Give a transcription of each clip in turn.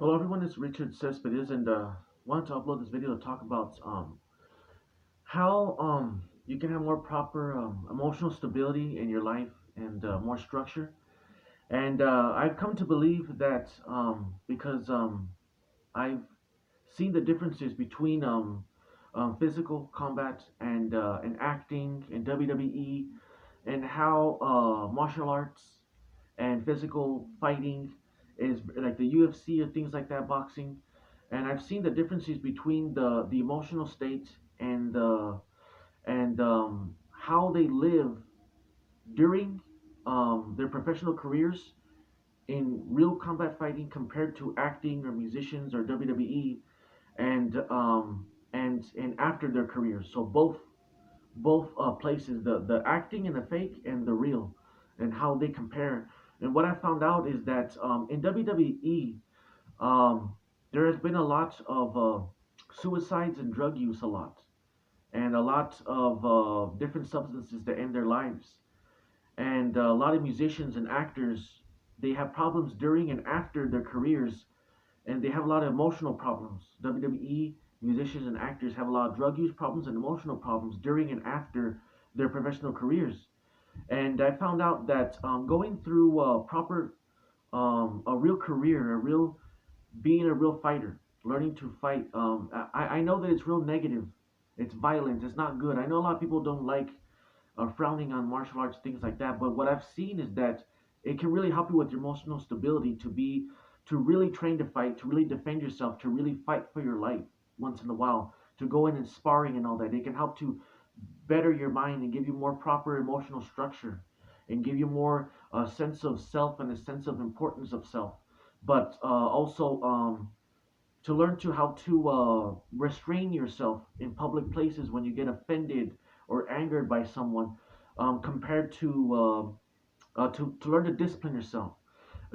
Hello everyone, it's Richard Cespedes and wanted to upload this video to talk about how you can have more proper emotional stability in your life and more structure. And I've come to believe that because I've seen the differences between physical combat and acting in WWE, and how martial arts and physical fighting is like the UFC or things like that, boxing. And I've seen the differences between the emotional state and the and how they live during their professional careers in real combat fighting compared to acting or musicians or WWE, and after their careers. So both places, the acting and the fake and the real, and how they compare. And what I found out is that in WWE, um, there has been a lot of suicides and drug use, a lot, and a lot of different substances that end their lives. And a lot of musicians and actors, they have problems during and after their careers, and they have a lot of emotional problems. WWE musicians and actors have a lot of drug use problems and emotional problems during and after their professional careers. And I found out that going through a real career, being a real fighter, learning to fight. I know that it's real negative. It's violent. It's not good. I know a lot of people don't like frowning on martial arts, things like that. But what I've seen is that it can really help you with your emotional stability to really train to fight, to really defend yourself, to really fight for your life once in a while, to go in and sparring and all that. It can help to better your mind and give you more proper emotional structure and give you more sense of self and a sense of importance of self. But also to learn to how to restrain yourself in public places when you get offended or angered by someone, compared to learn to discipline yourself,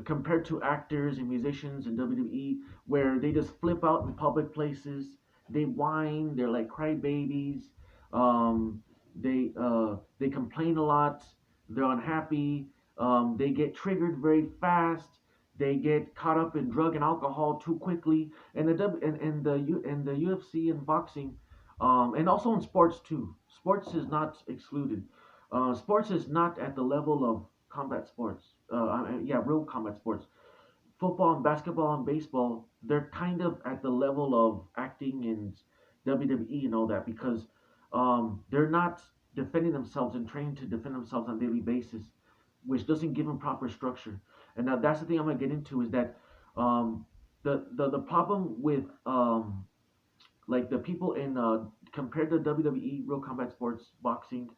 compared to actors and musicians in WWE, where they just flip out in public places. They whine. They're like crybabies. Um, they complain a lot. They're unhappy. They get triggered very fast. They get caught up in drug and alcohol too quickly. And the UFC and boxing, and also in sports too. Sports is not excluded. Sports is not at the level of combat sports. Yeah, real combat sports. Football and basketball and baseball, they're kind of at the level of acting and WWE and all that, because they're not defending themselves and training to defend themselves on a daily basis, which doesn't give them proper structure. And now that's the thing I'm gonna get into, is that um, the problem with like the people in compared to WWE, real combat sports, boxing,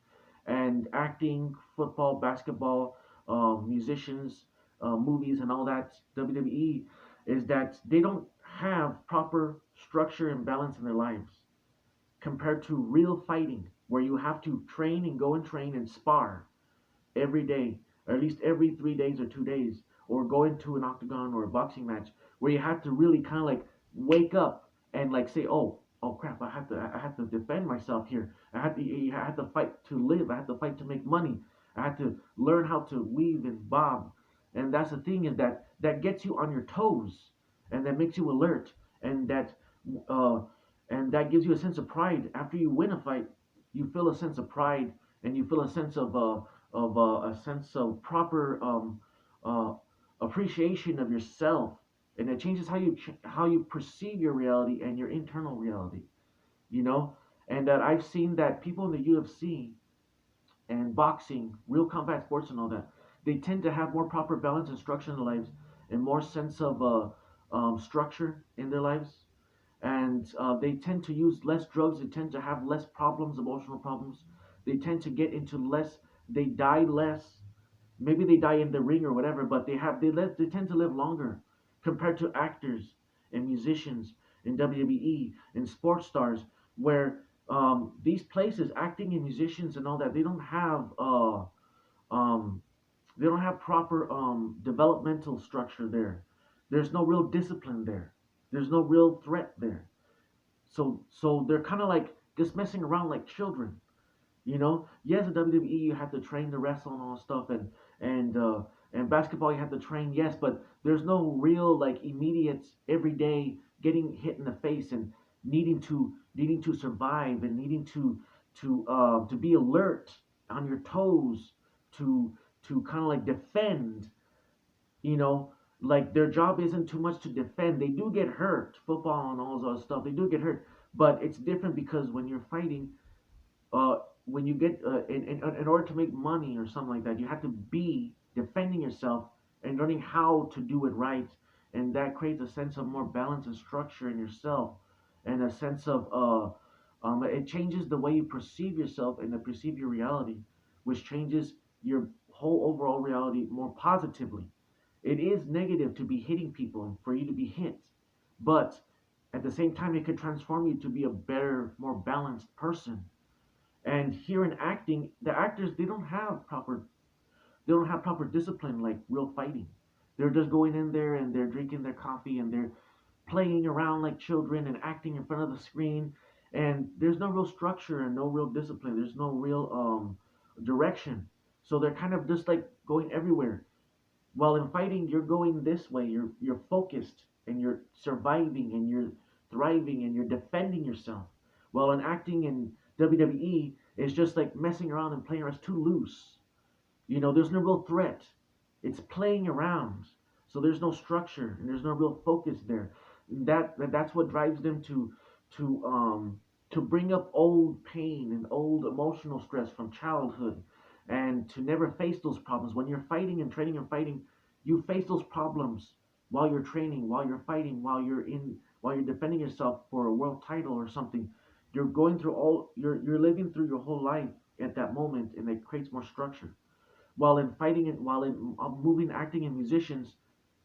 and acting, football, basketball, musicians, movies, and all that, WWE, is that they don't have proper structure and balance in their lives compared to real fighting, where you have to train and go and train and spar every day, or at least every 3 days or 2 days, or go into an octagon or a boxing match, where you have to really kind of like wake up and like say, oh crap, I have to defend myself here. I have to fight to live. I have to fight to make money. I have to learn how to weave and bob. And that's the thing, is that that gets you on your toes, and that makes you alert, and uh, that gives you a sense of pride. After you win a fight, you feel a sense of pride, and you feel a sense of a sense of proper uh, appreciation of yourself, and it changes how you perceive your reality and your internal reality. You know, and that I've seen that people in the UFC and boxing, real combat sports, and all that, they tend to have more proper balance and structure in their lives, and more sense of structure in their lives, and they tend to use less drugs. They tend to have less problems, emotional problems. They tend to get into less. They die less. Maybe they die in the ring or whatever, but they tend to live longer compared to actors and musicians in WWE and sports stars, where these places, acting and musicians and all that, um, they don't have proper developmental structure there. There's no real discipline there. There's no real threat there. So they're kind of like just messing around like children. Yes, in WWE you have to train to wrestle and all that stuff, and And basketball, you have to train, yes, but there's no real like immediate everyday getting hit in the face and needing to survive and needing to be alert on your toes to kind of like defend, you know, like their job isn't too much to defend. They do get hurt, football and all those other stuff. They do get hurt, but it's different because when you're fighting, uh, when you get in order to make money or something like that, you have to be defending yourself and learning how to do it right, and that creates a sense of more balance and structure in yourself, and a sense of it changes the way you perceive yourself and perceive your reality, which changes your whole overall reality more positively. It is negative to be hitting people and for you to be hit, but at the same time, it could transform you to be a better, more balanced person. And here in acting, the actors they don't have proper discipline like real fighting. They're just going in there and they're drinking their coffee and they're playing around like children and acting in front of the screen, and there's no real structure and no real discipline. There's no real direction. So they're kind of just like going everywhere. While in fighting, you're going this way. You're focused and you're surviving and you're thriving and you're defending yourself. While in acting in WWE, it's just like messing around and playing around. It's too loose. There's no real threat. It's playing around. So there's no structure and there's no real focus there. That's what drives them to to bring up old pain and old emotional stress from childhood, and to never face those problems. When you're fighting and training and fighting, you face those problems while you're training, while you're fighting, while you're defending yourself for a world title or something. You're living through your whole life at that moment, and it creates more structure. While in fighting and while in moving, acting, and musicians,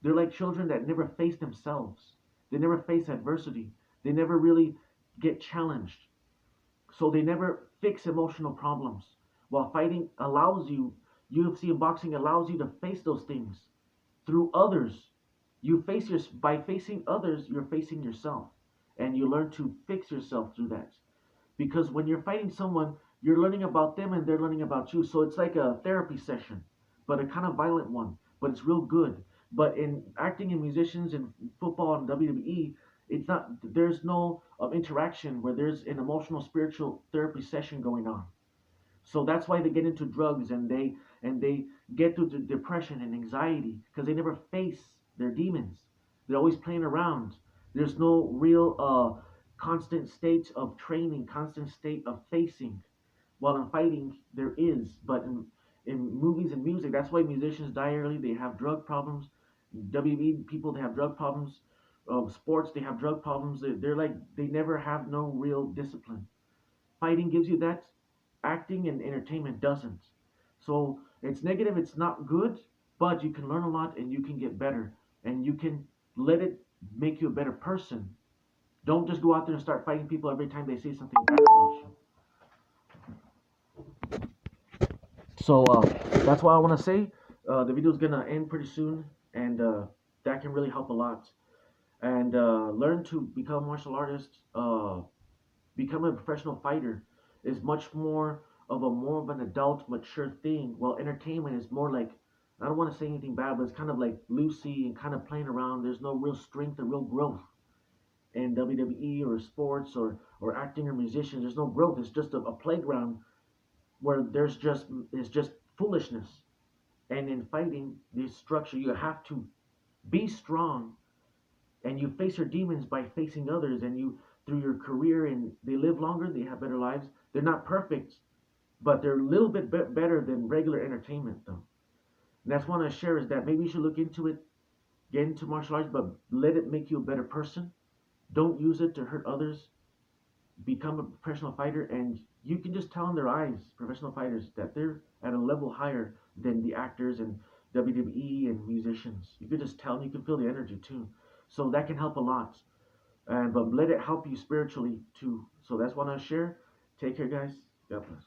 they're like children that never face themselves. They never face adversity. They never really get challenged. So they never fix emotional problems. While fighting allows you, UFC and boxing allows you to face those things through others. By facing others, you're facing yourself, and you learn to fix yourself through that. Because when you're fighting someone, you're learning about them and they're learning about you. So it's like a therapy session, but a kind of violent one, but it's real good. But in acting and musicians and football and WWE, it's not. There's no interaction where there's an emotional, spiritual therapy session going on. So that's why they get into drugs and they get to the depression and anxiety because they never face their demons. They're always playing around. There's no real constant state of training, constant state of facing. While in fighting, there is, but in movies and music, that's why musicians die early. They have drug problems. WWE people, they have drug problems. Sports, they have drug problems. They're like they never have no real discipline. Fighting gives you that. Acting and entertainment doesn't. So it's negative, it's not good, but you can learn a lot and you can get better and you can let it make you a better person. Don't just go out there and start fighting people every time they say something bad about you. So that's why I want to say the video is gonna end pretty soon, and that can really help a lot. And learn to become a martial artist. Become a professional fighter is much more of an adult, mature thing. While entertainment is more like, I don't want to say anything bad, but it's kind of like loosey and kind of playing around. There's no real strength or real growth in WWE or sports or acting or musicians. There's no growth. It's just a playground where it's just foolishness. And in fighting, this structure, you have to be strong and you face your demons by facing others, and you through your career, and they live longer, they have better lives. They're not perfect, but they're a little bit better than regular entertainment though. And that's what I want to share, is that maybe you should look into it, get into martial arts, but let it make you a better person. Don't use it to hurt others. Become a professional fighter, and you can just tell in their eyes, professional fighters, that they're at a level higher than the actors and WWE and musicians. You could just tell, and you can feel the energy too. So that can help a lot. And but let it help you spiritually too. So that's what I share. Take care, guys. God bless.